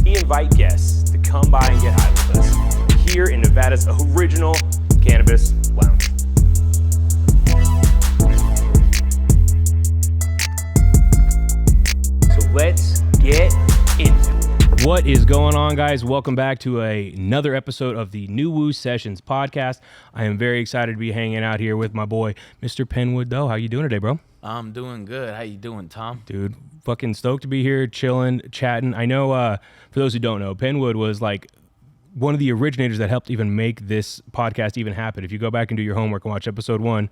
we invite guests to come by and get high with us here in Nevada's original Cannabis Lounge. So let's get into it. What is going on, guys? Welcome back to another episode of the NuWu Sessions podcast. I am very excited to be hanging out here with my boy, Mr. Pennwood Dough. How you doing today, bro? I'm doing good. How you doing, Tom? Dude, fucking stoked to be here, chilling, chatting. I know, for those who don't know, Pennwood was like one of the originators that helped even make this podcast even happen. If you go back and do your homework and watch episode 1,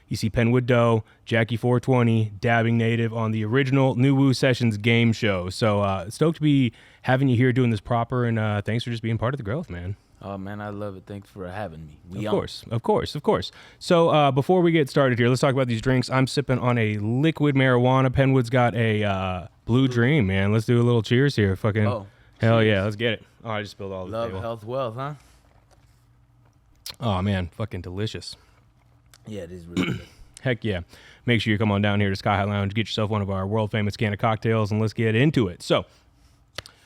you see Pennwood Dough, Jackie 420, Dabbing Native on the original NuWu Sessions game show. So stoked to be having you here doing this proper, and thanks for just being part of the growth, man. Oh, man, I love it. Thanks for having me. Of course. So before we get started here, let's talk about these drinks. I'm sipping on a liquid marijuana. Pennwood's got a Blue Dream, man. Let's do a little cheers here. Fucking hell cheers. Yeah, let's get it. Oh, I just spilled all the Love, health, wealth, huh? Oh, man, fucking delicious. Yeah, it is really good. Heck yeah. Make sure you come on down here to Sky High Lounge, get yourself one of our world-famous can of cocktails, and let's get into it. So,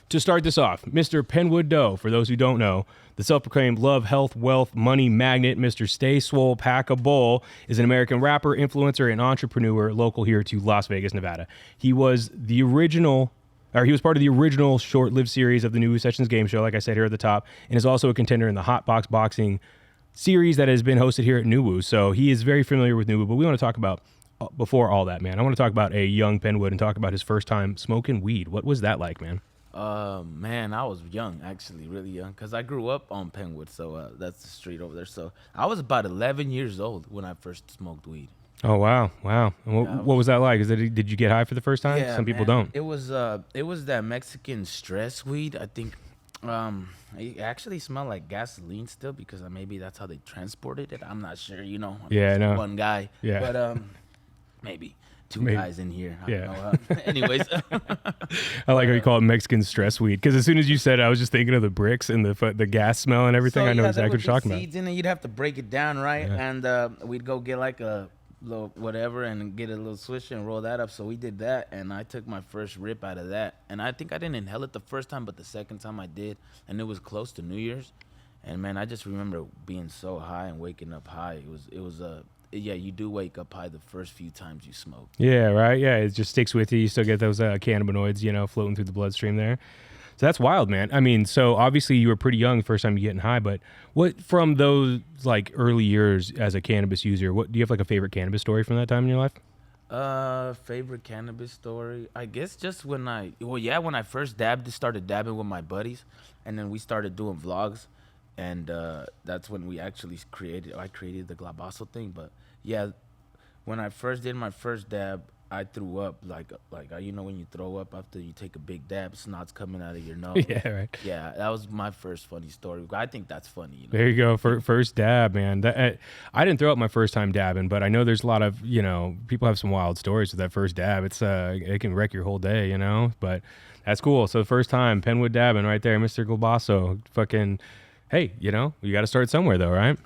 to start this off, Mr. Pennwood Dough, for those who don't know, the self-proclaimed love, health, wealth, money magnet, Mr. Stay Swole Pack a Bowl, is an American rapper, influencer, and entrepreneur local here to Las Vegas, Nevada. He was part of the original short-lived series of the NuWu Sessions game show, like I said here at the top, and is also a contender in the Hot Box Boxing series that has been hosted here at NuWu. So he is very familiar with NuWu, but we want to talk about, before all that, man, I want to talk about a young Pennwood and talk about his first time smoking weed. What was that like, man? Man, I was young, actually, really young, because I grew up on Pennwood, so that's the street over there. So I was about 11 years old when I first smoked weed. Oh, wow. And what was that like? Did you get high for the first time? Yeah, some people don't. It was that Mexican stress weed. I think it actually smelled like gasoline still, because maybe that's how they transported it. I'm not sure, I'm no. one guy. Yeah. But maybe two guys in here. I don't know. Anyways. I like how you call it Mexican stress weed, because as soon as you said it, I was just thinking of the bricks and the gas smell and everything. So, I know exactly what you're talking about. Seeds in it, you'd have to break it down, right? Yeah. And we'd go get like a little whatever and get a little swisher and roll that up. So we did that, and I took my first rip out of that. And I think I didn't inhale it the first time, but the second time I did, and it was close to New Year's. And man, I just remember being so high and waking up high. It was you do wake up high the first few times you smoke. Yeah, right. Yeah, it just sticks with you. You still get those cannabinoids, floating through the bloodstream there. So that's wild, man. I mean, so obviously you were pretty young the first time you getting high, but what from those like early years as a cannabis user, what do you have like a favorite cannabis story from that time in your life? Favorite cannabis story? I guess just when I first started dabbing with my buddies, and then we started doing vlogs, and that's when we actually I created the Glabaso thing. But yeah, when I first did my first dab, I threw up like when you throw up after you take a big dab, snot's coming out of your nose. Yeah, right. Yeah, that was my first funny story. I think that's funny. There you go. First dab, man. I didn't throw up my first time dabbing, but I know there's a lot of people have some wild stories with that first dab. It's it can wreck your whole day, But that's cool. So the first time Pennwood dabbing right there, Mr. Glabaso. Fucking hey, you got to start somewhere though, right?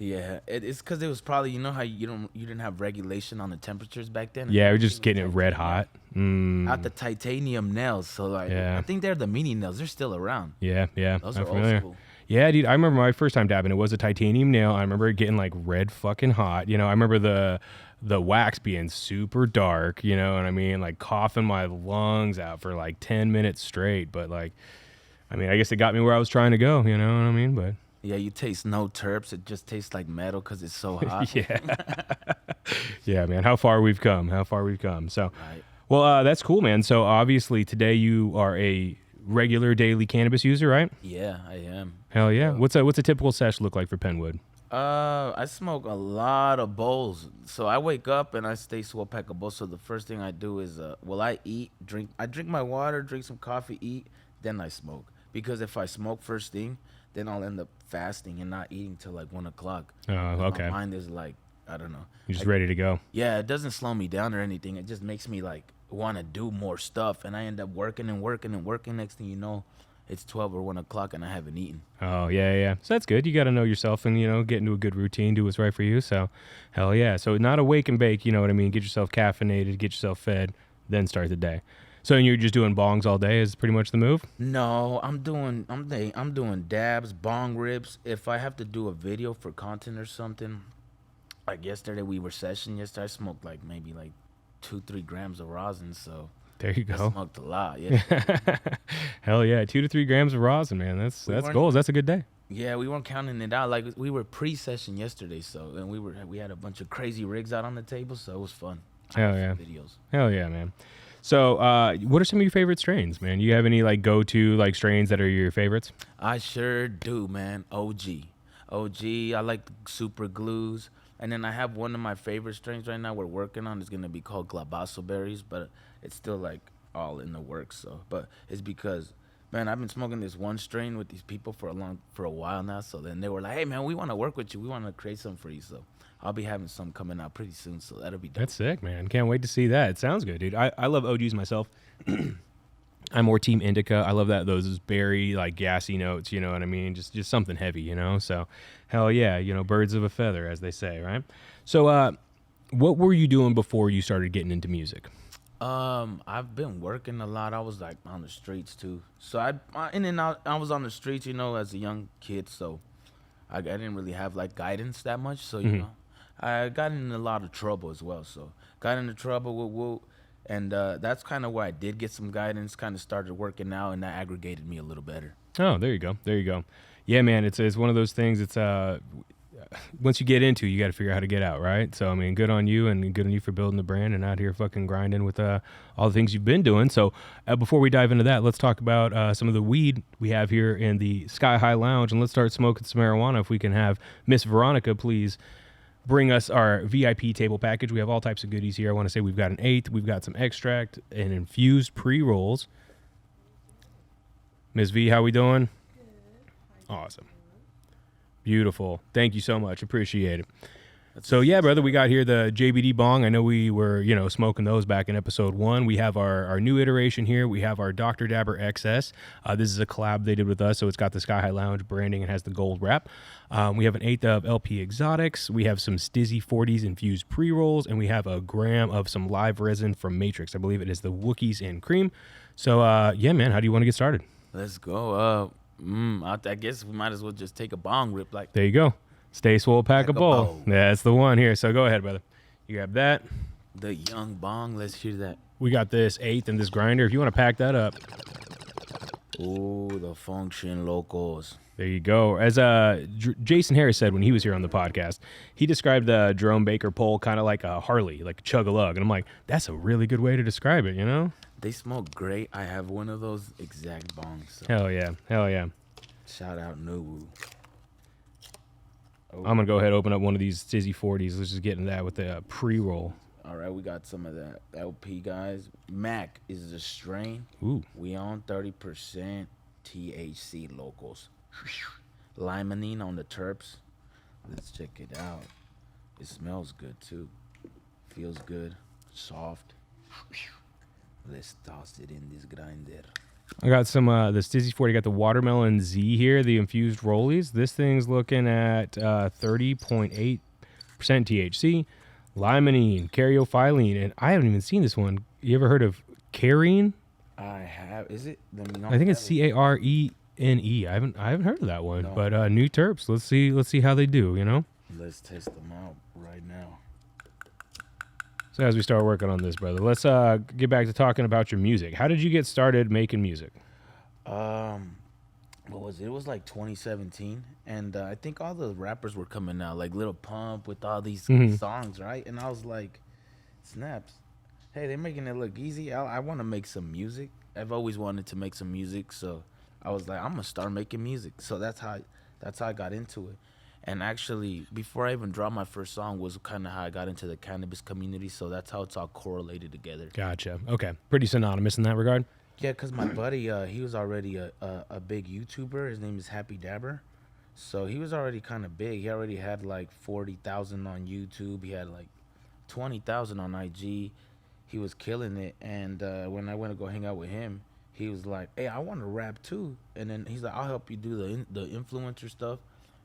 Yeah, it's because it was probably how you didn't have regulation on the temperatures back then. Yeah, we're just getting it red hot. Out the titanium nails, so I think they're the mini nails. They're still around. Yeah, those I'm are familiar. old school. Yeah, dude, I remember my first time dabbing. It was a titanium nail. I remember it getting like red fucking hot. I remember the wax being super dark. You know what I mean? Like coughing my lungs out for like 10 minutes straight. But I guess it got me where I was trying to go. You know what I mean? But yeah, you taste no terps. It just tastes like metal because it's so hot. Yeah, man. How far we've come. So, right. Well, that's cool, man. So obviously today you are a regular daily cannabis user, right? Yeah, I am. Hell yeah. What's a typical sesh look like for Pennwood? I smoke a lot of bowls. So I wake up and I stay swole pack a bowl. So the first thing I do is, I drink my water, drink some coffee, eat, then I smoke. Because if I smoke first thing, then I'll end up fasting and not eating till like 1 o'clock. Oh, okay. My mind is like, I don't know. You're just ready to go. Yeah, it doesn't slow me down or anything. It just makes me like want to do more stuff. And I end up working and working and working. Next thing you know, it's 12 or 1 o'clock and I haven't eaten. Oh, yeah. So that's good. You got to know yourself and, get into a good routine, do what's right for you. So, hell yeah. So not a wake and bake, you know what I mean? Get yourself caffeinated, get yourself fed, then start the day. So you're just doing bongs all day is pretty much the move? No, I'm doing dabs, bong rips. If I have to do a video for content or something, like yesterday we were session. Yesterday I smoked like maybe like 2-3 grams of rosin. So There you I go. smoked a lot. Yeah, Hell yeah, 2 to 3 grams of rosin, man. That's goals. That's a good day. yeah, we weren't counting it out. Like we were pre-session yesterday, so and we had a bunch of crazy rigs out on the table, so it was fun. Hell yeah. Videos. Hell yeah, man. So, what are some of your favorite strains, man? You have any like go-to like strains that are your favorites? I sure do, man. OG. I like super glues. And then I have one of my favorite strains right now we're working on. It's going to be called Glabasoberrys, but it's still like all in the works. So, but it's because, man, I've been smoking this one strain with these people for a while now. So then they were like, hey, man, we want to work with you. We want to create some for you. So I'll be having some coming out pretty soon. So that'll be dope. That's sick, man. Can't wait to see that. It sounds good, dude. I love OGs myself. I'm more team indica. I love those berry like gassy notes, you know what I mean? Just something heavy, you know? So hell yeah, you know, birds of a feather, as they say, right? So what were you doing before you started getting into music? I've been working a lot. I was like on the streets too. So I in and out, I was on the streets, you know, as a young kid. So I didn't really have like guidance that much. So, you know, I got in a lot of trouble as well. So got into trouble with Wu. And that's kind of where I did get some guidance, kind of started working out, and that aggregated me a little better. Oh, there you go. There you go. Yeah, man, it's one of those things. It's once you get into, you got to figure out how to get out, right? So I mean, good on you, and good on you for building the brand and out here fucking grinding with all the things you've been doing. So before we dive into that, let's talk about some of the weed we have here in the Sky High Lounge, and let's start smoking some marijuana. If we can have Miss Veronica, please bring us our VIP table package. We have all types of goodies here. I want to say we've got an eighth, we've got some extract and infused pre-rolls. Ms. V, how we doing? Good. Awesome. Beautiful. Thank you so much. Appreciate it. So yeah, brother, we got here the JBD bong. I know we were, you know, smoking those back in episode 1. We have our new iteration here. We have our Dr. Dabber XS. This is a collab they did with us, so it's got the Sky High Lounge branding and has the gold wrap. We have an eighth of LP Exotics. We have some Stizzy 40s infused pre-rolls, and we have a gram of some live resin from Matrix. I believe it is the Wookiees in cream. So yeah, man, how do you want to get started? Let's go. I guess we might as well just take a bong rip. Like there you go. Stay swole, pack a bowl. That's the one here. So go ahead, brother. You grab that. The young bong. Let's hear that. We got this eighth and this grinder. If you want to pack that up. Ooh, the function locals. There you go. As Jason Harris said when he was here on the podcast, he described the Jerome Baker pole kind of like a Harley, like a chug-a-lug. And I'm like, that's a really good way to describe it, you know? They smoke great. I have one of those exact bongs. So. Hell yeah. Hell yeah. Shout out NuWu. I'm going to go ahead and open up one of these Stizzy 40s. Let's just get into that with the pre-roll. All right, we got some of that LP, guys. Mac is the strain. Ooh. We own 30% THC locals. Limonene on the terps. Let's check it out. It smells good, too. Feels good. Soft. Let's toss it in this grinder. I got some the Stizzy 40. I got the Watermelon Z here, the infused rollies. This thing's looking at 30.8% THC, limonene, caryophyllene, and I haven't even seen this one. You ever heard of carene? I have. Is it? I think it's CARENE. I haven't heard of that one. No. But new terps. Let's see how they do. You know. Let's test them out right now. So as we start working on this, brother, let's get back to talking about your music. How did you get started making music? What was it? It was like 2017, and I think all the rappers were coming out, like Lil Pump with all these songs, right? And I was like, snaps. Hey, they're making it look easy. I want to make some music. I've always wanted to make some music, so I was like, I'm gonna start making music. So that's how I got into it. And actually, before I even dropped my first song was kind of how I got into the cannabis community. So that's how it's all correlated together. Gotcha. Okay. Pretty synonymous in that regard. Yeah, because my buddy, he was already a big YouTuber. His name is Happy Dabber. So he was already kind of big. He already had like 40,000 on YouTube. He had like 20,000 on IG. He was killing it. And when I went to go hang out with him, he was like, hey, I want to rap too. And then he's like, I'll help you do the influencer stuff.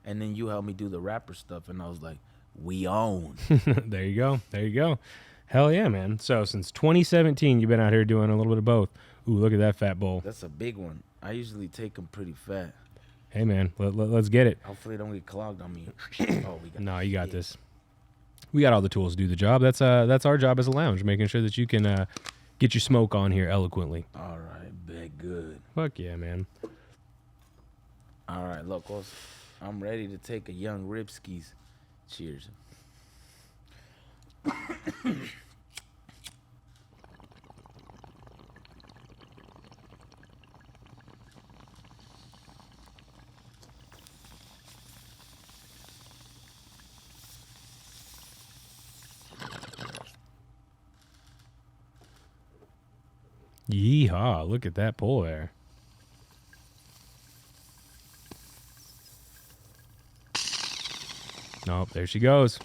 And then you help me do the rapper stuff. And I was like, we own. There you go. There you go. Hell yeah, man. So since 2017, you've been out here doing a little bit of both. Ooh, look at that fat bowl. That's a big one. I usually take them pretty fat. Hey, man, let's get it. Hopefully, it don't get clogged on me. Oh, we got. No, you got this. We got all the tools to do the job. That's our job as a lounge, making sure that you can get your smoke on here eloquently. All right, big good. Fuck yeah, man. All right, locals. I'm ready to take a young Ripskis. Cheers. Yeehaw, look at that pull there. Nope, there she goes.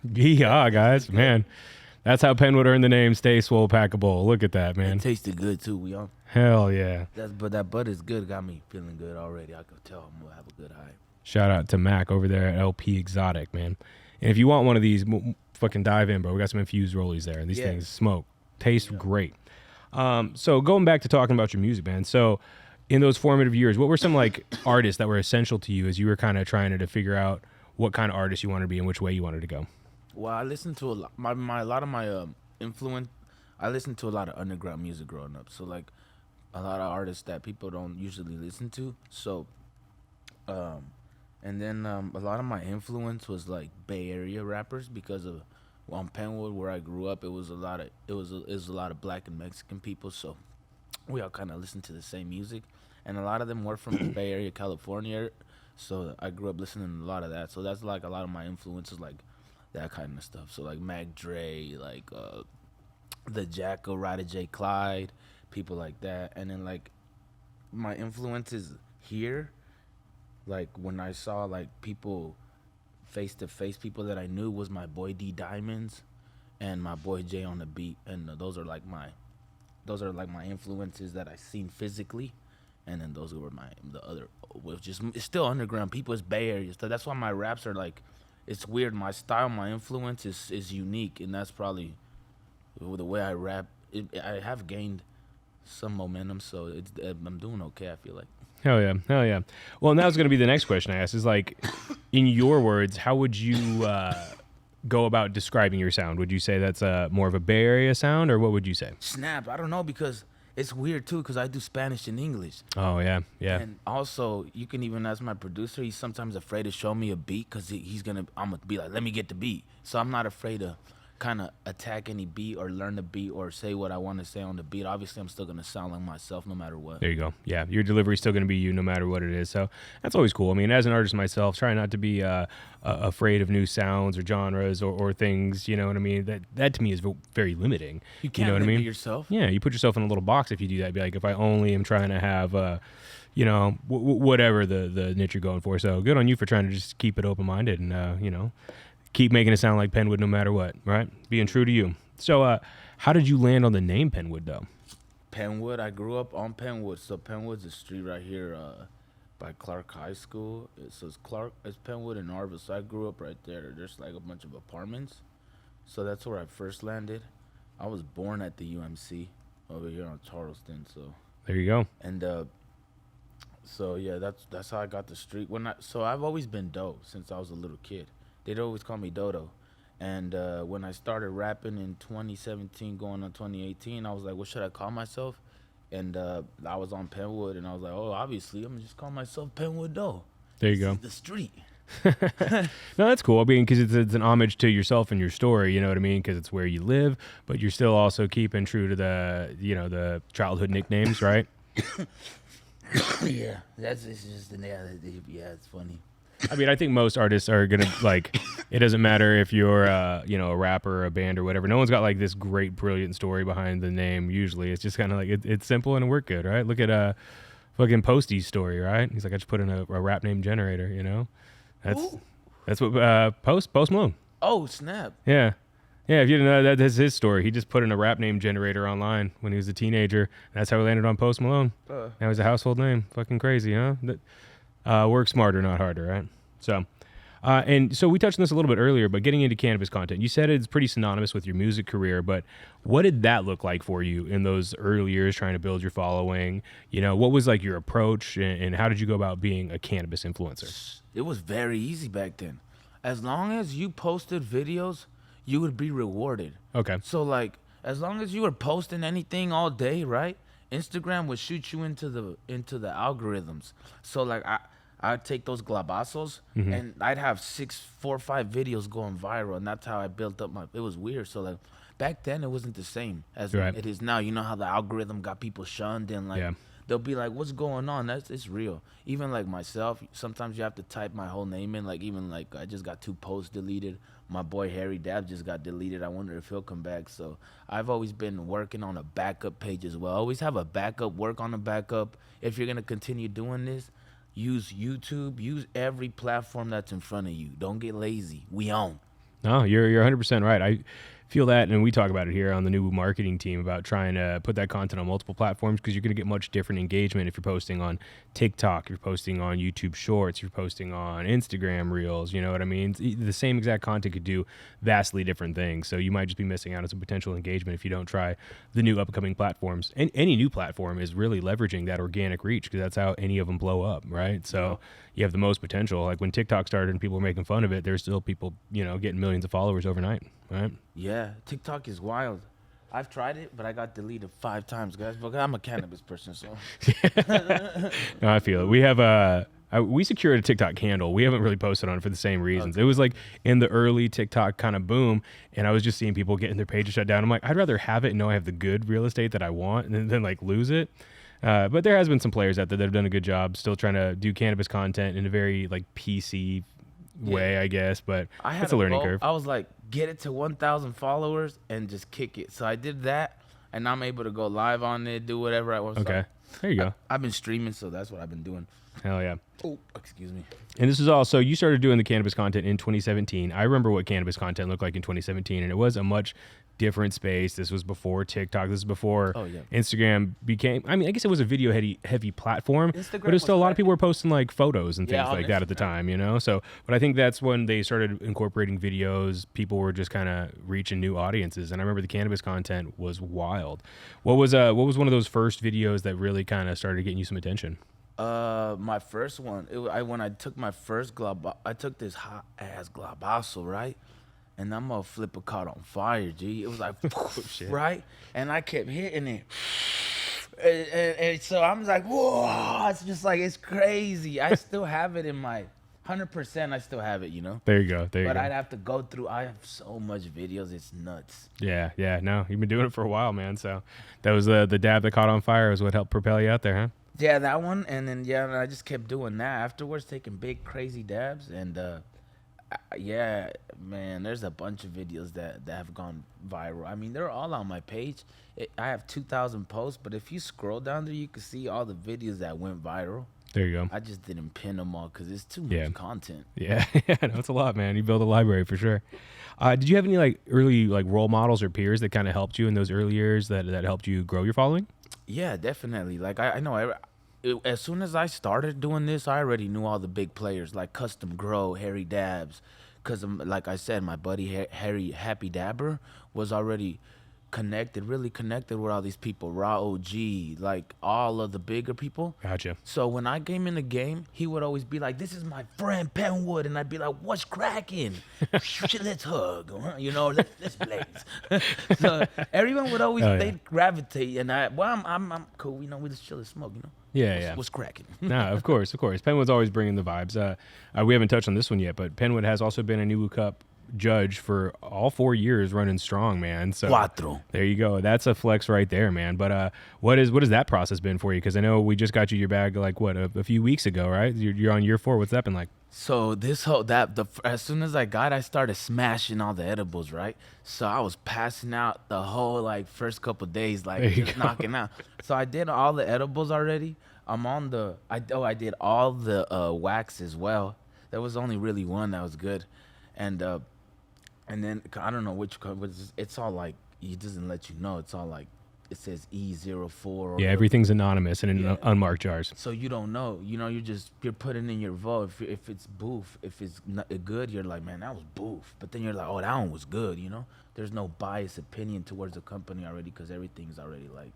Yeehaw, guys. Man, that's how Pennwood earned the name Stay Swole Packable. Look at that, man. It tasted good, too. We on. Hell yeah. But that bud is good. Got me feeling good already. I could tell I'm going to have a good high. Shout out to Mac over there at LP Exotic, man. And if you want one of these, fucking dive in, bro. We got some infused rollies there. And these things smoke. Taste great. So going back to talking about your music, man. So in those formative years, what were some like artists that were essential to you as you were kind of trying to figure out what kind of artist you wanted to be and which way you wanted to go? Well, I listened to a lot. A lot of my influence. I listened to a lot of underground music growing up. So like a lot of artists that people don't usually listen to. So, and then a lot of my influence was like Bay Area rappers because of on Pennwood where I grew up. It was a lot of black and Mexican people. So we all kind of listened to the same music, and a lot of them were from the Bay Area, California. So I grew up listening to a lot of that. So that's like a lot of my influences, like that kind of stuff. So like Mac Dre, like the Jacko, Ryder J. Clyde, people like that. And then like my influences here, like when I saw like people face to face, people that I knew was my boy D Diamonds and my boy Jay on the beat, and those are like my influences that I seen physically. And then those were the other, which is it's still underground. People is Bay Area stuff. That's why my raps are like, it's weird. My style, my influence is unique, and that's probably the way I rap. I have gained some momentum, so I'm doing okay, I feel like. Hell yeah. Well, and that was going to be the next question I asked is like, in your words, how would you go about describing your sound? Would you say that's more of a Bay Area sound, or what would you say? Snap, I don't know, because it's weird too, because I do Spanish and English. Oh, yeah. And also, you can even ask my producer, he's sometimes afraid to show me a beat because I'm going to be like, let me get the beat. So I'm not afraid to kind of attack any beat or learn the beat or say what I want to say on the beat. Obviously, I'm still going to sound like myself no matter what. There you go. Yeah, your delivery's still going to be you no matter what it is. So that's always cool. I mean, as an artist myself, trying not to be afraid of new sounds or genres or things, you know what I mean? That to me is very limiting. You can't know what I mean? yourself. Yeah, you put yourself in a little box if you do that. Be like, if I only am trying to have, whatever the niche you're going for. So good on you for trying to just keep it open-minded and, keep making it sound like Pennwood no matter what, right? Being true to you. So how did you land on the name Pennwood, though? Pennwood, I grew up on Pennwood. So Pennwood's a street right here by Clark High School. It's Pennwood and Arvis. So I grew up right there. There's like a bunch of apartments. So that's where I first landed. I was born at the UMC over here on Charleston. So there you go. And so yeah, that's how I got the street. So I've always been Doe since I was a little kid. They'd always call me Dodo. And when I started rapping in 2017, going on 2018, I was like, what should I call myself? And I was on Pennwood, and I was like, oh, obviously, I'm going to just call myself Pennwood Doe. There you go. The street. No, that's cool. I mean, because it's an homage to yourself and your story, you know what I mean? Because it's where you live, but you're still also keeping true to the childhood nicknames, right? Yeah, it's it's funny. I mean, I think most artists are going to, like, it doesn't matter if you're, a rapper or a band or whatever. No one's got, like, this great, brilliant story behind the name, usually. It's just kind of like, it's simple and it worked good, right? Look at fucking Posty's story, right? He's like, I just put in a rap name generator, you know? That's what, Post Malone. Oh, snap. Yeah. Yeah, if you didn't know, that's his story. He just put in a rap name generator online when he was a teenager. That's how he landed on Post Malone. Now he's a household name. Fucking crazy, huh? Work smarter, not harder, right? So, and so we touched on this a little bit earlier, but getting into cannabis content, you said it's pretty synonymous with your music career, but what did that look like for you in those early years trying to build your following? You know, what was like your approach and how did you go about being a cannabis influencer? It was very easy back then. As long as you posted videos, you would be rewarded. Okay. So like, as long as you were posting anything all day, right? Instagram would shoot you into the algorithms. So like I'd take those glabasos and I'd have 4 or 5 videos going viral, and that's how I built up my. It was weird. So like back then it wasn't the same as Right. it is now. You know how the algorithm got people shunned and like Yeah. they'll be like, "What's going on?" It's real. Even like myself, sometimes you have to type my whole name in. Like even like I just got 2 posts deleted. My boy Harry Dab just got deleted. I wonder if he'll come back. So I've always been working on a backup page as well. Always have a backup. Work on a backup. If you're gonna continue doing this, use YouTube. Use every platform that's in front of you. Don't get lazy. We own. No, you're 100% right. I feel that, and we talk about it here on the NuWu marketing team about trying to put that content on multiple platforms because you're going to get much different engagement if you're posting on TikTok, if you're posting on YouTube Shorts, if you're posting on Instagram Reels. You know what I mean? The same exact content could do vastly different things. So you might just be missing out on some potential engagement if you don't try the new upcoming platforms. And any new platform is really leveraging that organic reach because that's how any of them blow up, right? So you have the most potential. Like when TikTok started and people were making fun of it, there's still people, you know, getting millions of followers overnight, right? Yeah, TikTok is wild. I've tried it, but I got deleted 5 times, guys. But I'm a cannabis person, so. No, I feel it. We have we secured a TikTok handle. We haven't really posted on it for the same reasons. Okay. It was like in the early TikTok kind of boom, and I was just seeing people getting their pages shut down. I'm like, I'd rather have it and know I have the good real estate that I want than like lose it. But there has been some players out there that have done a good job still trying to do cannabis content in a very like PC way, I guess. But it's a learning curve. I was like, get it to 1,000 followers and just kick it. So I did that, and I'm able to go live on it, do whatever I want. Okay. There you go. I've been streaming, so that's what I've been doing. Hell yeah. Oh, excuse me. And this is all, so you started doing the cannabis content in 2017. I remember what cannabis content looked like in 2017, and it was a much different space. This was before TikTok. This is before Instagram became, I mean, I guess it was a video heavy platform, but it's still a lot of people were posting like photos and things like that at the time, you know? So, but I think that's when they started incorporating videos. People were just kind of reaching new audiences. And I remember the cannabis content was wild. What was one of those first videos that really kind of started getting you some attention? My first one, when I took my first I took this hot ass glabaso, right? And that motherflipper caught on fire, G. It was like, right? And I kept hitting it. And so I'm like, whoa, it's just like, it's crazy. I still have it in my 100%. I still have it, you know? There you go. But I'd have to go through, I have so much videos. It's nuts. Yeah. No, you've been doing it for a while, man. So that was the dab that caught on fire is what helped propel you out there, huh? Yeah, that one. And then, and I just kept doing that afterwards, taking big, crazy dabs. And, yeah, man, there's a bunch of videos that have gone viral. I mean, they're all on my page. I have 2,000 posts, but if you scroll down there, you can see all the videos that went viral. There you go. I just didn't pin them all because it's too much content. Yeah, no, it's a lot, man. You build a library for sure. Did you have any like early like role models or peers that kind of helped you in those early years that helped you grow your following? Yeah, definitely. Like I know as soon as I started doing this, I already knew all the big players like Custom Grow, Harry Dabs, because like I said, my buddy Harry Happy Dabber was already really connected with all these people, Raw OG, like all of the bigger people. Gotcha. So when I came in the game, he would always be like, "This is my friend Pennwood," and I'd be like, "What's cracking? Let's hug, you know, let's blaze." So everyone would always they'd gravitate, and I'm cool, you know, we just chill and smoke, you know. What's cracking? No, of course. Pennwood's always bringing the vibes. We haven't touched on this one yet, but Pennwood has also been a Newu Cup judge for all 4 years running strong, man. So Cuatro. There you go. That's a flex right there, man. But what has that process been for you? Because I know we just got you your bag like a few weeks ago, right? You're on year 4. What's that been like? So as soon as I started smashing all the edibles, right? So I was passing out the whole like first couple of days, like just knocking out. So I did all the edibles already. I did all the wax as well. There was only really one that was good, and then I don't know which. It's all like it doesn't let you know. It's all like it says E04. Or Yeah, everything's anonymous and in unmarked jars. So you don't know. You're putting in your vote. If it's boof, if it's not good, you're like, man, that was boof. But then you're like, oh, that one was good. There's no biased opinion towards the company already because everything's already like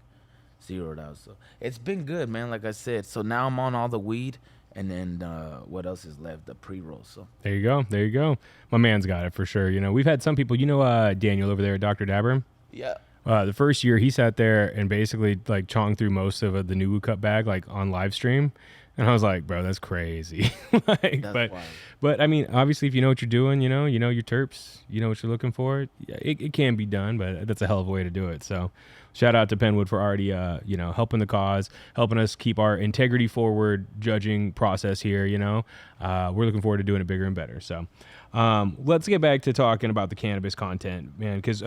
zeroed out. So it's been good, man. Like I said. So now I'm on all the weed. And then what else is left? The pre-roll. So there you go. My man's got it for sure. We've had some people. Daniel over there at Dr. Dabber. Yeah. The first year he sat there and basically like chonged through most of the Newu Cup bag like on live stream, and I was like, bro, that's crazy. That's wild. But I mean, obviously, if you know what you're doing, you know your terps, you know what you're looking for. It can be done, but that's a hell of a way to do it. So, shout out to Pennwood for already helping the cause, helping us keep our integrity forward judging process here. We're looking forward to doing it bigger and better. So, let's get back to talking about the cannabis content, man, because.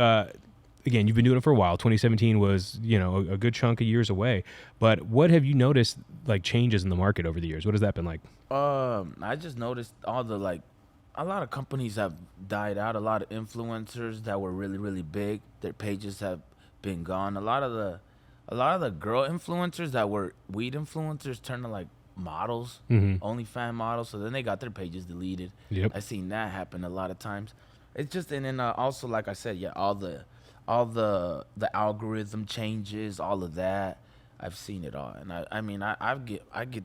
Again, you've been doing it for a while. 2017 was, a good chunk of years away. But what have you noticed, like, changes in the market over the years? What has that been like? I just noticed a lot of companies have died out. A lot of influencers that were really, really big, their pages have been gone. A lot of the girl influencers that were weed influencers turned to like models, OnlyFans models. So then they got their pages deleted. Yep. I've seen that happen a lot of times. It's just, and then also, like I said, all the algorithm changes, all of that. I've seen it all, and I get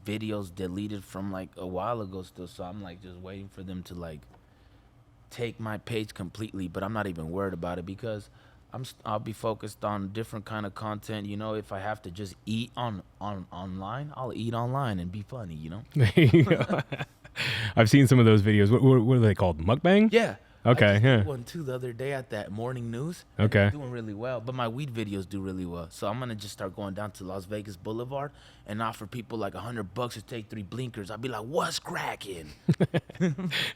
videos deleted from like a while ago still, so I'm like just waiting for them to like take my page completely. But I'm not even worried about it because I'll be focused on different kind of content. If I have to just eat on online, I'll eat online and be funny. There you go. I've seen some of those videos. What are they called? Mukbang? Yeah. Okay, I just yeah. did one too the other day at that morning news. Okay. It's doing really well, but my weed videos do really well. So I'm gonna just start going down to Las Vegas Boulevard and offer people like $100 to take 3 blinkers. I'll be like, "What's cracking?"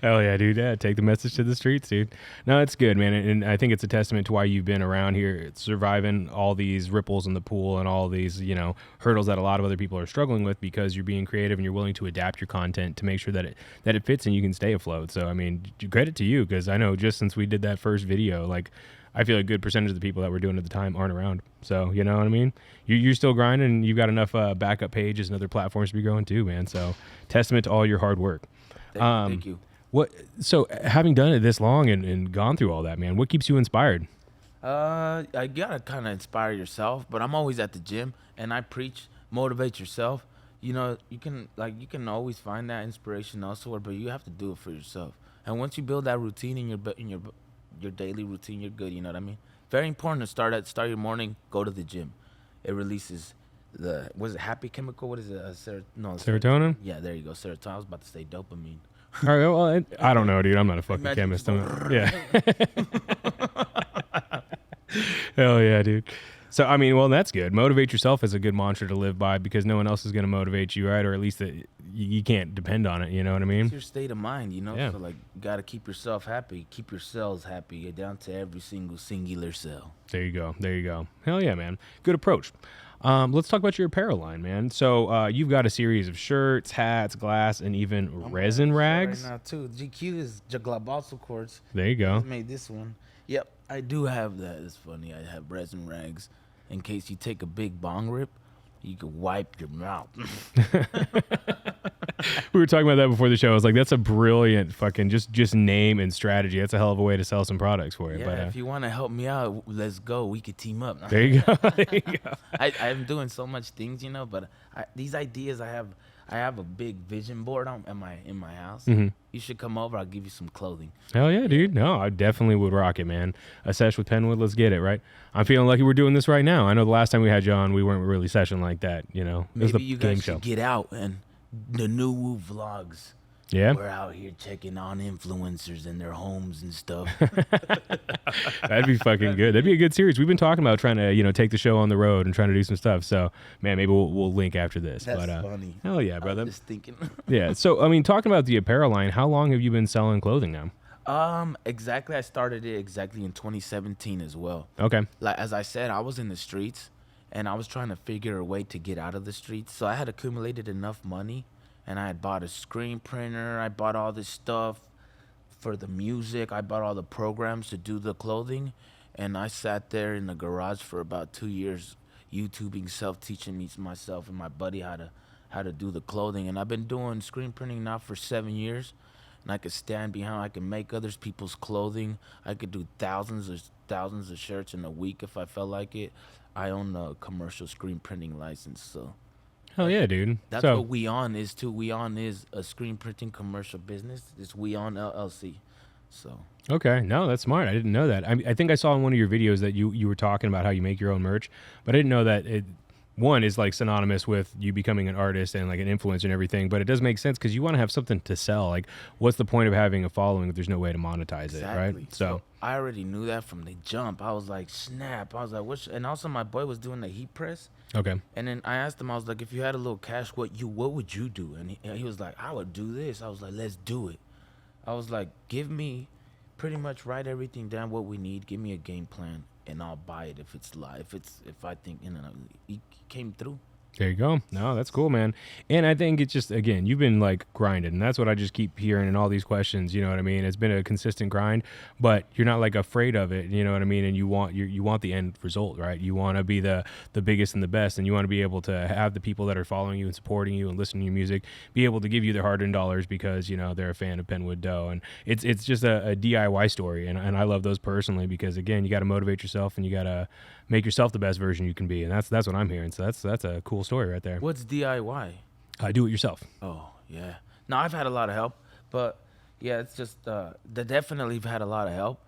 Hell yeah, dude. Yeah, take the message to the streets, dude. No, it's good, man. And I think it's a testament to why you've been around here, surviving all these ripples in the pool and all these, hurdles that a lot of other people are struggling with because you're being creative and you're willing to adapt your content to make sure that it fits and you can stay afloat. So, I mean, credit to you because I know just since we did that first video, like, I feel a good percentage of the people that were doing it at the time aren't around. So, you know what I mean? You're still grinding and you've got enough backup pages and other platforms to be growing too, man. So, testament to all your hard work. Thank you. So having done it this long and gone through all that, man, what keeps you inspired? I gotta kind of inspire yourself, but I'm always at the gym and I preach, motivate yourself. You can always find that inspiration elsewhere, but you have to do it for yourself. And once you build that routine in your daily routine, you're good. You know what I mean? Very important to start your morning. Go to the gym. It releases happy chemical? What is it? Serotonin? Yeah, there you go. Serotonin. I was about to say dopamine. All right, well, I don't know, dude. I'm not a fucking chemist. Yeah. Hell yeah, dude. So, I mean, well, that's good. Motivate yourself is a good mantra to live by because no one else is going to motivate you, right? Or at least you can't depend on it. You know what I mean? It's your state of mind, Yeah. So, like, you got to keep yourself happy. Keep your cells happy. You're down to every single singular cell. There you go. Hell yeah, man. Good approach. Let's talk about your apparel line, man. So you've got a series of shirts, hats, glass, and even resin rags. Right now, too. GQ is Glabaso Quartz. There you go. I made this one. Yep, I do have that. It's funny. I have resin rags in case you take a big bong rip. You can wipe your mouth. We were talking about that before the show. I was like, that's a brilliant fucking just name and strategy. That's a hell of a way to sell some products for you. Yeah, But if you want to help me out, let's go. We could team up. there you go. There you go. I'm doing so much things, but these ideas I have a big vision board in my house. Mm-hmm. You should come over. I'll give you some clothing. Hell yeah, dude. No, I definitely would rock it, man. A sesh with Pennwood, let's get it, right? I'm feeling lucky we're doing this right now. I know the last time we had you on, we weren't really session like that, It was Maybe the you game guys show. should get out and the NuWu vlogs. Yeah? We're out here checking on influencers in their homes and stuff. That'd be fucking good. That'd be a good series. We've been talking about trying to, take the show on the road and trying to do some stuff. So, man, maybe we'll link after this. That's but, funny. Hell yeah, brother. I was just thinking. Yeah. So, I mean, talking about the apparel line, how long have you been selling clothing now? Exactly. I started it exactly in 2017 as well. Okay. Like, as I said, I was in the streets and I was trying to figure a way to get out of the streets. So I had accumulated enough money and I had bought a screen printer. I bought all this stuff for the music. I bought all the programs to do the clothing. And I sat there in the garage for about 2 years, YouTubing, self-teaching myself and my buddy how to do the clothing. And I've been doing screen printing now for 7 years. And I could stand behind. I can make others people's clothing. I could do thousands of shirts in a week if I felt like it. I own a commercial screen printing license, so Hell yeah, dude. that's So what We On is too. We On is a screen printing commercial business. It's We On LLC. So okay, no, that's smart. I didn't know that. I think I saw in one of your videos that you were talking about how you make your own merch, but I didn't know that it one is like synonymous with you becoming an artist and like an influencer and everything. But it does make sense because you want to have something to sell. Like, what's the point of having a following if there's no way to monetize it, right? So I already knew that from the jump. I was like, snap. I was like, what? And also my boy was doing the heat press. okay, And then I asked him, I was like, if you had a little cash, what would you do? And he was like, I would do this. I was like, let's do it. I was like, give me, pretty much write everything down what we need. Give me a game plan, and I'll buy it if it's live. If I think he came through. there you go. No, that's cool, man. And I think it's just, again, you've been like grinding, and that's what I just keep hearing in all these questions. You know what I mean? It's been a consistent grind, but you're not like afraid of it. You know what I mean? And you want the end result, right? You want to be the biggest and the best, and you want to be able to have the people that are following you and supporting you and listening to your music be able to give you their hard-earned dollars because they're a fan of Pennwood Dough, and it's just a DIY story, and I love those personally because again, you got to motivate yourself and you got to make yourself the best version you can be, and that's what I'm hearing. So that's a cool story right there. What's DIY? Do it yourself. Oh yeah. No, I've had a lot of help, but yeah, it's just they definitely have had a lot of help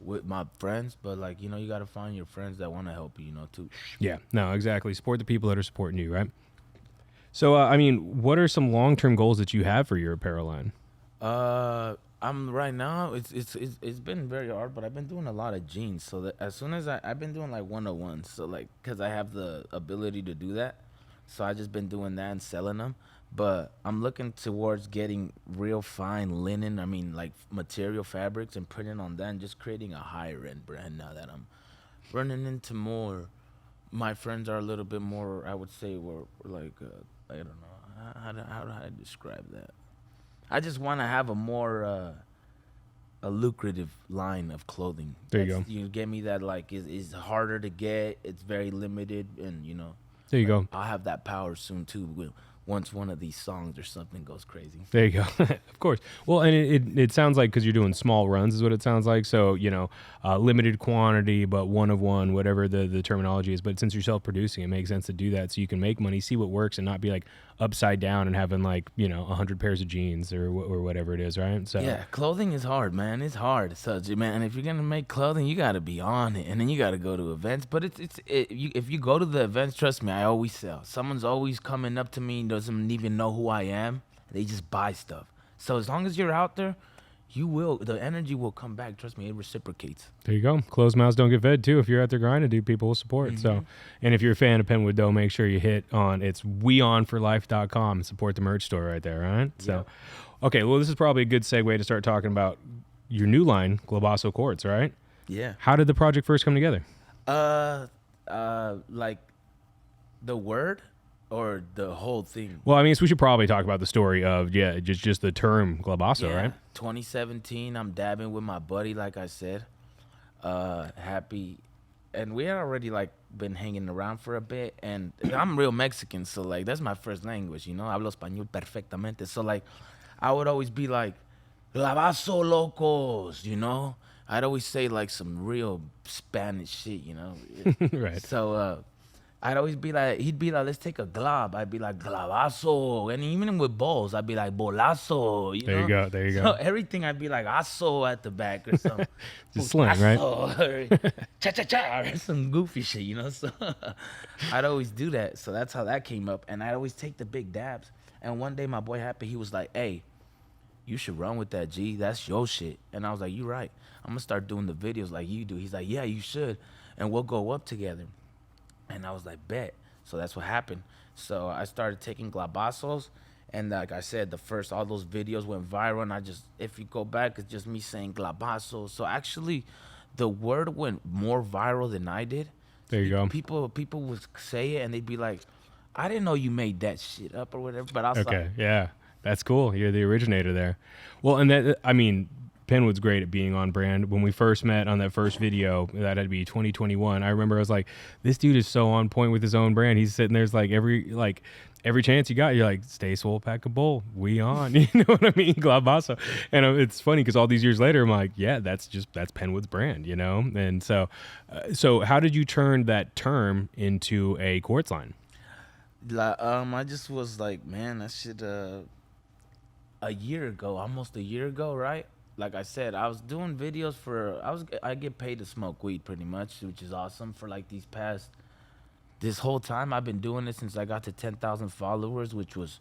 with my friends. But like you got to find your friends that want to help you, too. Yeah, no, exactly. Support the people that are supporting you, right? So, what are some long-term goals that you have for your apparel line? I'm right now. It's been very hard, but I've been doing a lot of jeans. So that as soon as I've been doing like 101s, so like because I have the ability to do that, so I just been doing that and selling them. But I'm looking towards getting real fine linen. I mean, like material fabrics and printing on that, and just creating a higher end brand now that I'm running into more. My friends are a little bit more. I would say we're like I don't know how do I describe that. I just want to have a more a lucrative line of clothing. There you go. You get me that like is harder to get. It's very limited, and There you go. I'll have that power soon too. Once one of these songs or something goes crazy. There you go. Of course. Well, and it sounds like because you're doing small runs is what it sounds like. So, limited quantity, but one of one, whatever the terminology is. But since you're self-producing, it makes sense to do that so you can make money, see what works, and not be like upside down and having like, 100 pairs of jeans or whatever it is, right? So yeah, clothing is hard, man. It's hard. So, man, if you're going to make clothing, you got to be on it. And then you got to go to events. But if you go to the events, trust me, I always sell. Someone's always coming up to me and doesn't even know who I am. They just buy stuff. So as long as you're out there, the energy will come back. Trust me, it reciprocates. there you go. Closed mouths don't get fed too. If you're out there grinding, dude, people will support. Mm-hmm. So, and if you're a fan of Pennwood Dough, make sure you hit on it's weonforlife.com and support the merch store right there, right? So, okay, well, this is probably a good segue to start talking about your new line, Glabaso Quartz, right? Yeah. How did the project first come together? Like the word or the whole thing. Well, I mean, so we should probably talk about the story of just the term Glabaso, right? 2017, I'm dabbing with my buddy, like I said. Happy, and we had already like been hanging around for a bit, and I'm real Mexican, so like that's my first language, hablo español perfectamente. So like, I would always be like, Glabaso locos, I'd always say like some real Spanish shit, Right. So I'd always be like, he'd be like, let's take a glob. I'd be like, glabaso. And even with balls, I'd be like, bolazo. There you go. So everything, I'd be like, aso at the back or something. Just slang, right? Or cha-cha-cha or some goofy shit, So I'd always do that. So that's how that came up. And I'd always take the big dabs. And one day my boy Happy, he was like, hey, you should run with that, G. That's your shit. And I was like, you right. I'm going to start doing the videos like you do. He's like, yeah, you should. And we'll go up together. And I was like, bet. So that's what happened. So I started taking Glabasos. And like I said, all those videos went viral. And if you go back, it's just me saying Glabaso. So actually, the word went more viral than I did. There you go. People would say it and they'd be like, I didn't know you made that shit up or whatever. But I was like, yeah. That's cool. You're the originator there. Well, and that, I mean, Pennwood's great at being on brand. When we first met on that first video, that had to be 2021. I remember I was like, this dude is so on point with his own brand. He's sitting there's like every chance you got, you're like, stay swole, pack a bowl, we on. You know what I mean? Glabaso. And it's funny because all these years later, I'm like, yeah, that's Pennwood's brand, you know? And so how did you turn that term into a quartz line? I just was like, man, that shit, almost a year ago, right? Like I said, I was doing videos I get paid to smoke weed pretty much, which is awesome for like this whole time. I've been doing it since I got to 10,000 followers, which was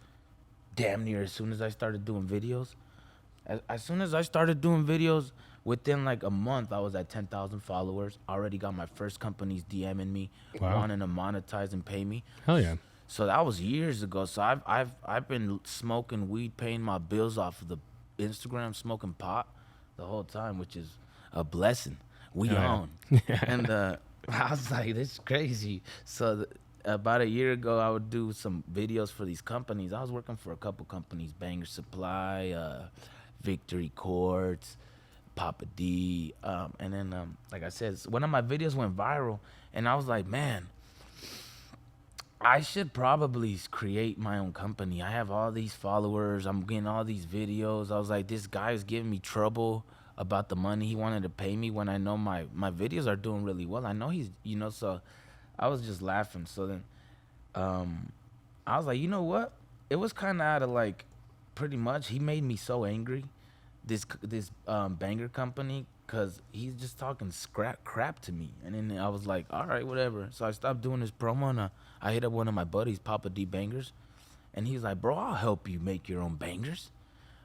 damn near as soon as I started doing videos. As soon as I started doing videos, within like a month, I was at 10,000 followers. I already got my first companies DMing me, wanting to monetize and pay me. Hell yeah. So that was years ago. So I've been smoking weed, paying my bills off of the Instagram, smoking pot the whole time, which is a blessing. We own. And I was like, this is crazy. So about a year ago, I would do some videos for these companies. I was working for a couple companies, Banger Supply, Victory Quartz, Papa D. And then, like I said, one of my videos went viral, and I was like, man, I should probably create my own company. I have all these followers. I'm getting all these videos. I was like, this guy is giving me trouble about the money he wanted to pay me when I know my videos are doing really well. I know he's, so I was just laughing. So then I was like, you know what? It was kind of out of like, pretty much, he made me so angry, this Banger company, because he's just talking crap to me. And then I was like, all right, whatever. So I stopped doing this promo, and I hit up one of my buddies, Papa D Bangers, and he's like, bro, I'll help you make your own bangers.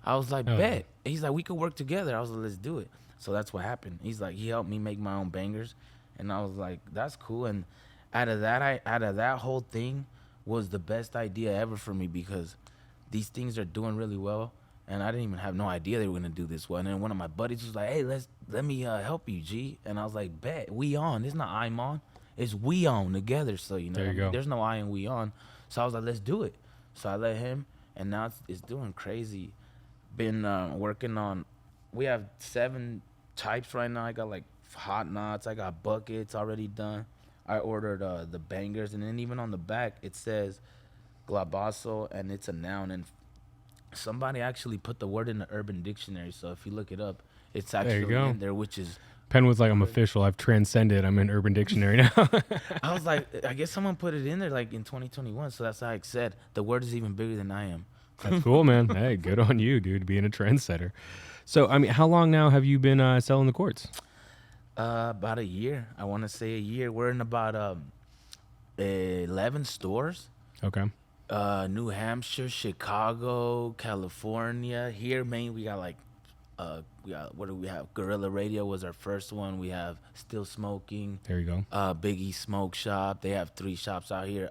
I was like, bet. He's like, we could work together. I was like, let's do it. So that's what happened. He's like, he helped me make my own bangers, and I was like, that's cool. And out of that whole thing was the best idea ever for me, because these things are doing really well. And I didn't even have no idea they were gonna do this well. And then one of my buddies was like, "Hey, let me help you, G." And I was like, "Bet, we on." It's not I'm on, it's we on together. So there you go. There's no I and we on. So I was like, "Let's do it." So I let him, and now it's doing crazy. Been working on. We have 7 types right now. I got like hot knots. I got buckets already done. I ordered the bangers, and then even on the back it says Glabaso, and it's a noun. And somebody actually put the word in the Urban Dictionary, so if you look it up, it's actually in there, which is... Pennwood's like, I'm official. I've transcended. I'm in Urban Dictionary now. I was like, I guess someone put it in there like in 2021, so that's how I said. The word is even bigger than I am. That's cool, man. Hey, good on you, dude, being a trendsetter. So, I mean, how long now have you been selling the quartz? About a year. I want to say a year. We're in about 11 stores. Okay. New Hampshire, Chicago, California. Here, Maine, we got like, what do we have? Guerrilla Radio was our first one. We have Still Smoking. There you go. Biggie Smoke Shop. They have 3 shops out here.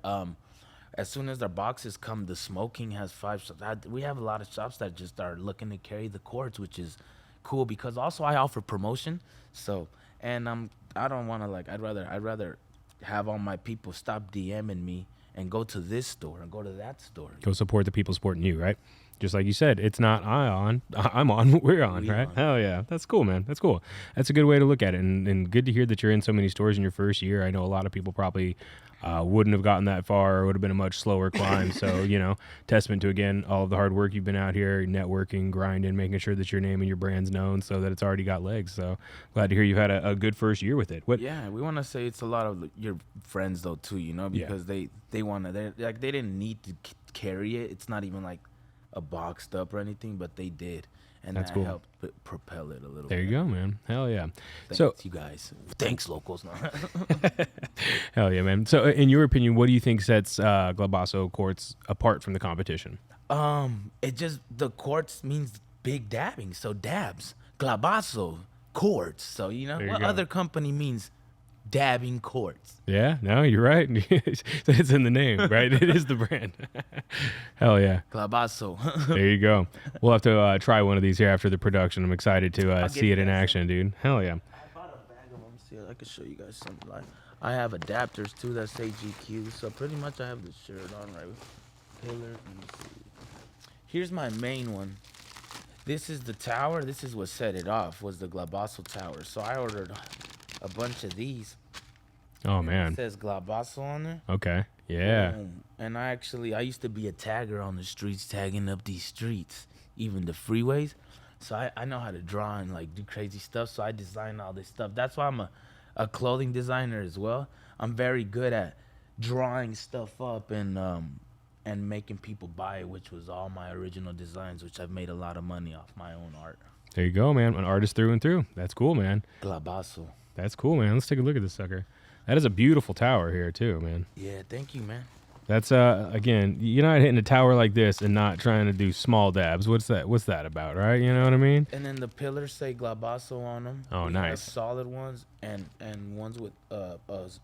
As soon as their boxes come, the Smoking has 5 shops. We have a lot of shops that just are looking to carry the quartz, which is cool, because also I offer promotion. So, and I don't want to like, I'd rather have all my people stop DMing me and go to this store and go to that store. Go support the people supporting you, right? Just like you said, it's not I'm on, we're on, right? On. Hell yeah. That's cool, man. That's cool. That's a good way to look at it. And good to hear that you're in so many stores in your first year. I know a lot of people probably wouldn't have gotten that far, or would have been a much slower climb. So, testament to, again, all of the hard work you've been out here, networking, grinding, making sure that your name and your brand's known so that it's already got legs. So glad to hear you've had a good first year with it. Yeah, we want to say it's a lot of your friends, though, too, because they want to, they didn't need to carry it. It's not even like a boxed up or anything, but they did. And that's that cool. helped propel it a little bit. There you go, man. Hell yeah. Thanks, you guys. Thanks, locals. Hell yeah, man. So in your opinion, what do you think sets Glabaso Quartz apart from the competition? The quartz means big dabbing. So dabs. Glabaso Quartz. So, what other company means dabbing quartz? Yeah, no, you're right. It's in the name, right? It is the brand. Hell yeah. Glabaso. There you go. We'll have to try one of these here after the production. I'm excited to see it in action, dude. Hell yeah. I bought a bag of them. See, I can show you guys something. I have adapters too that say GQ. So pretty much I have the shirt on right. Pillar. Let me see. Here's my main one. This is the tower. This is what set it off, was the Glabaso tower. So I ordered a bunch of these. Oh and man. It says Glabaso on there. Okay. Yeah. Boom. And I used to be a tagger on the streets, tagging up these streets, even the freeways. So I know how to draw and like do crazy stuff. So I design all this stuff. That's why I'm a clothing designer as well. I'm very good at drawing stuff up and making people buy it, which was all my original designs, which I've made a lot of money off my own art. There you go, man. An artist through and through. That's cool, man. Glabaso. That's cool, man. Let's take a look at this sucker. That is a beautiful tower here too, man. Yeah, thank you, man. That's again, you're not hitting a tower like this and not trying to do small dabs. What's that about, right? You know what I mean? And then the pillars say Glabaso on them. Oh, We nice. have solid ones and ones with a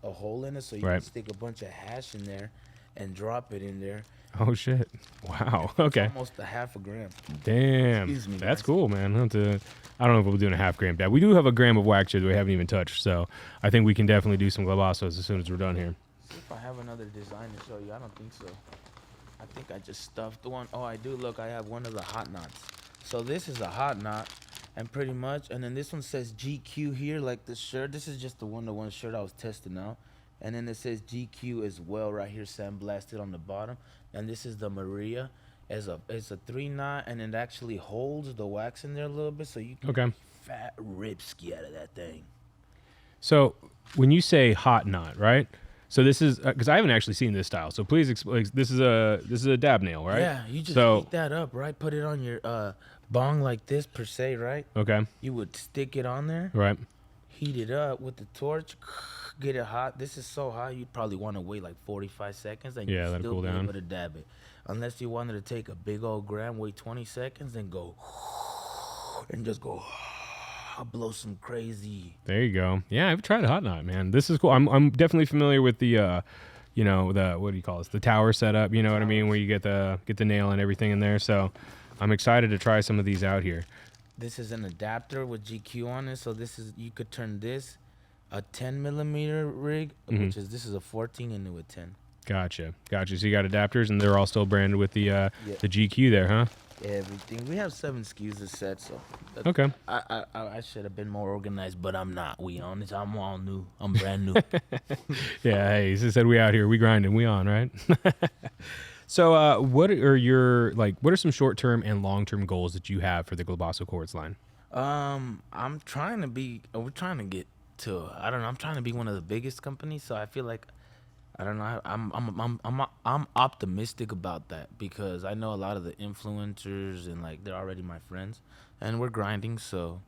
hole in it, so you Right. can stick a bunch of hash in there and drop it in there. Oh shit! Wow. It's Okay. almost a half a gram. Damn. Excuse me, That's guys. cool, man. I don't know if we'll be doing a half gram dab. We do have a gram of wax here that we haven't even touched, so I think we can definitely do some Glabasos as soon as we're done here. See if I have another design to show you. I don't think so. I think I just stuffed the one. Oh, I do. Look, I have one of the hot knots. So this is a hot knot, and pretty much, and then this one says GQ here, like the shirt. This is just the one shirt I was testing out. And then it says GQ as well right here, sandblasted on the bottom. And this is the Maria. It's a 3-knot, and it actually holds the wax in there a little bit, so you can Okay. get fat ripski out of that thing. So when you say hot knot, right? So this is because I haven't actually seen this style. So please explain. This is a dab nail, right? Yeah, you just So- heat that up, right? Put it on your bong like this per se, right? Okay. You would stick it on there, Right. heat it up with the torch, get it hot. This is so hot, you'd probably want to wait like 45 seconds, and Yeah, you'd let it still cool be down. able to dab it. Unless you wanted to take a big old gram, wait 20 seconds, and go and just go blow some crazy. There you go. Yeah, I've tried a hot knot, man. This is cool. I'm definitely familiar with the the what do you call this? The tower setup. You know what I mean? Where you get the nail and everything in there. So I'm excited to try some of these out here. This is an adapter with GQ on it, so you could turn this a 10 millimeter rig, Mm-hmm. this is a 14 into a 10. Gotcha. So you got adapters, and they're all still branded with the GQ there, huh? Everything. We have 7 SKUs a set, so Okay. I should have been more organized, but I'm not. We on it. I'm all new. I'm brand new. Yeah. Hey, he said we out here, we grinding, we on, right? So, what are some short-term and long-term goals that you have for the Glabaso Quartz line? I'm trying to be. We're trying to get to. I don't know. I'm trying to be one of the biggest companies. So I feel like, I don't know. I'm optimistic about that because I know a lot of the influencers and like they're already my friends, and we're grinding. So,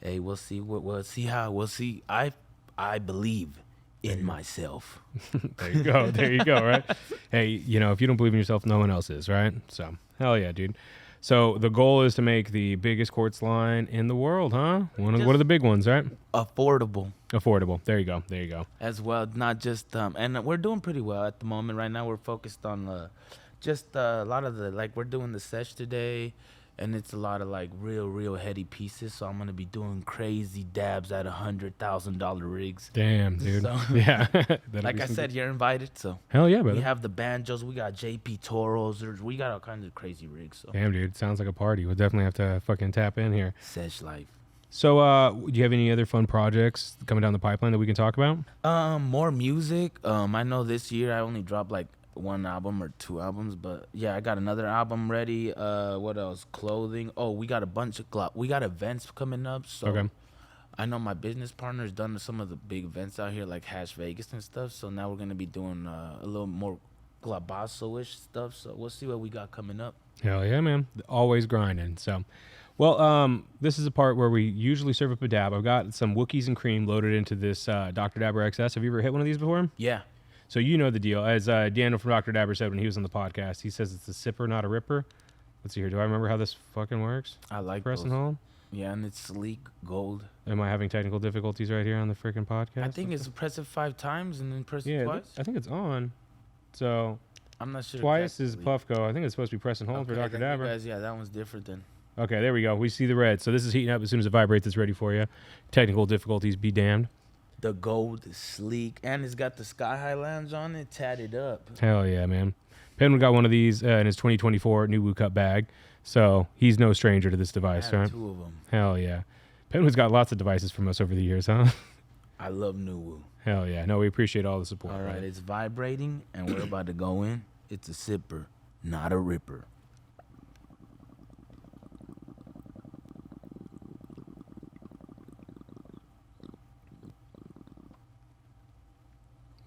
hey, we'll see. We'll see how. We'll see. I believe in myself. There you go, right? Hey, if you don't believe in yourself, no one else is, right? So, hell yeah, dude. So, the goal is to make the biggest quartz line in the world, huh? One of the big ones, right? Affordable Affordable. There you go. as well, not just and we're doing pretty well at the moment. Right now, we're focused on just a lot of we're doing the sesh today, and it's a lot of like real heady pieces. So I'm gonna be doing crazy dabs at $100,000 rigs. Damn, dude. So- Yeah. Like I said, you're invited. So hell yeah, we brother. have the banjos, we got JP Toros, we got all kinds of crazy rigs. So Damn, dude. Sounds like a party. We'll definitely have to fucking tap in here. sesh life. So, do you have any other fun projects coming down the pipeline that we can talk about? More music. I know this year I only dropped like 1 album or 2 albums, but yeah, I got another album ready. What else? Clothing. Oh, we got a bunch of we got events coming up. So Okay. I know my business partner's done some of the big events out here, like Hash Vegas and stuff. So now we're gonna be doing a little more Glabaso-ish stuff. So we'll see what we got coming up. Hell yeah, man. Always grinding. So, well, this is a part where we usually serve up a dab. I've got some Wookiees and cream loaded into this Dr. Dabber XS. Have you ever hit one of these before? Yeah. So you know the deal. As Daniel from Dr. Dabber said when he was on the podcast, he says it's a sipper, not a ripper. Let's see here. Do I remember how this fucking works? I like Press and those. hold? Yeah, and it's sleek gold. Am I having technical difficulties right here on the freaking podcast? I think it's press it 5 times and then press it yeah, twice. I think it's on. So I'm not sure. twice is exactly. Puffco. I think it's supposed to be press and hold for Okay, Dr. then you Dabber. guys, yeah, that one's different then. Okay, there we go. We see the red. So this is heating up. As soon as it vibrates, it's ready for you. Technical difficulties be damned. The gold is sleek, and it's got the sky high lounge on it, tatted up. Hell yeah, man. Pennwood got one of these in his 2024 NuWu Cup bag. So he's no stranger to this I device, have right? 2 of them. Hell yeah. Pennwood's got lots of devices from us over the years, huh? I love NuWu. Hell yeah. No, we appreciate all the support. All right, brother. it's vibrating, and we're about to go in. It's a sipper, not a ripper.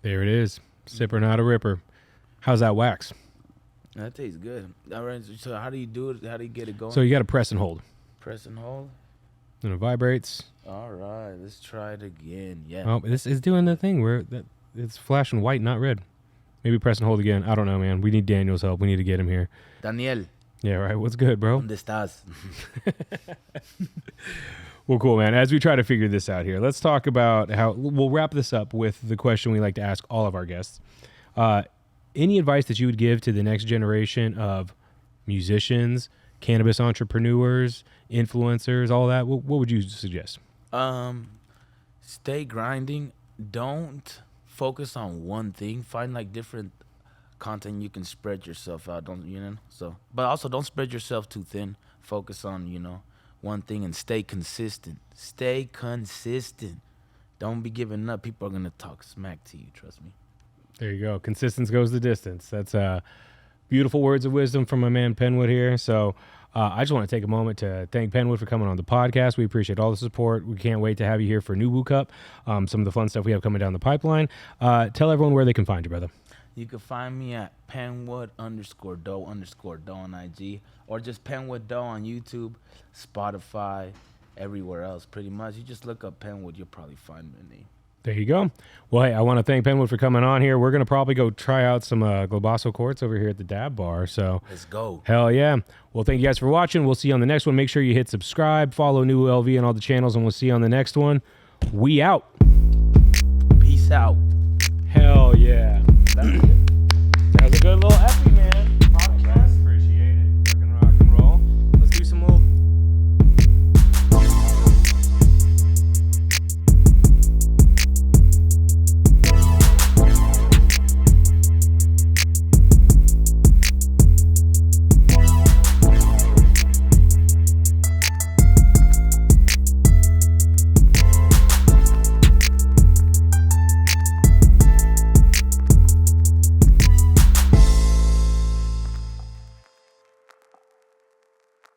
There it is. Sipper, not a ripper. How's that wax? That tastes good. All right, so how do you do it? How do you get it going? So you got to press and hold. Press and hold. And it vibrates. All right, let's try it again. Yeah. Oh, this is doing the thing where it's flashing white, not red. Maybe press and hold again. I don't know, man. We need Daniel's help. We need to get him here. Daniel, Yeah, right. What's good, bro? ¿dónde estás? Well, cool, man. As we try to figure this out here, let's talk about how we'll wrap this up with the question we like to ask all of our guests. Any advice that you would give to the next generation of musicians, cannabis entrepreneurs, influencers, all that? What would you suggest? Stay grinding. Don't focus on one thing. Find like different content you can spread yourself out. But also don't spread yourself too thin. Focus on, one thing and stay consistent. Stay consistent. Don't be giving up. People are going to talk smack to you. Trust me. There you go. Consistency goes the distance. That's beautiful words of wisdom from my man Pennwood here. So I just want to take a moment to thank Pennwood for coming on the podcast. We appreciate all the support. We can't wait to have you here for Newu Cup. Some of the fun stuff we have coming down the pipeline. Tell everyone where they can find you, brother. You can find me at Pennwood_Dough on IG, or just Pennwood Dough on YouTube, Spotify, everywhere else pretty much. You just look up Pennwood, you'll probably find my name. There you go. Well, hey, I want to thank Pennwood for coming on here. We're going to probably go try out some Glabaso Quartz over here at the Dab Bar. So Let's go. hell yeah. Well, thank you guys for watching. We'll see you on the next one. Make sure you hit subscribe, follow NuWu LV on all the channels, and we'll see you on the next one. We out. Peace out.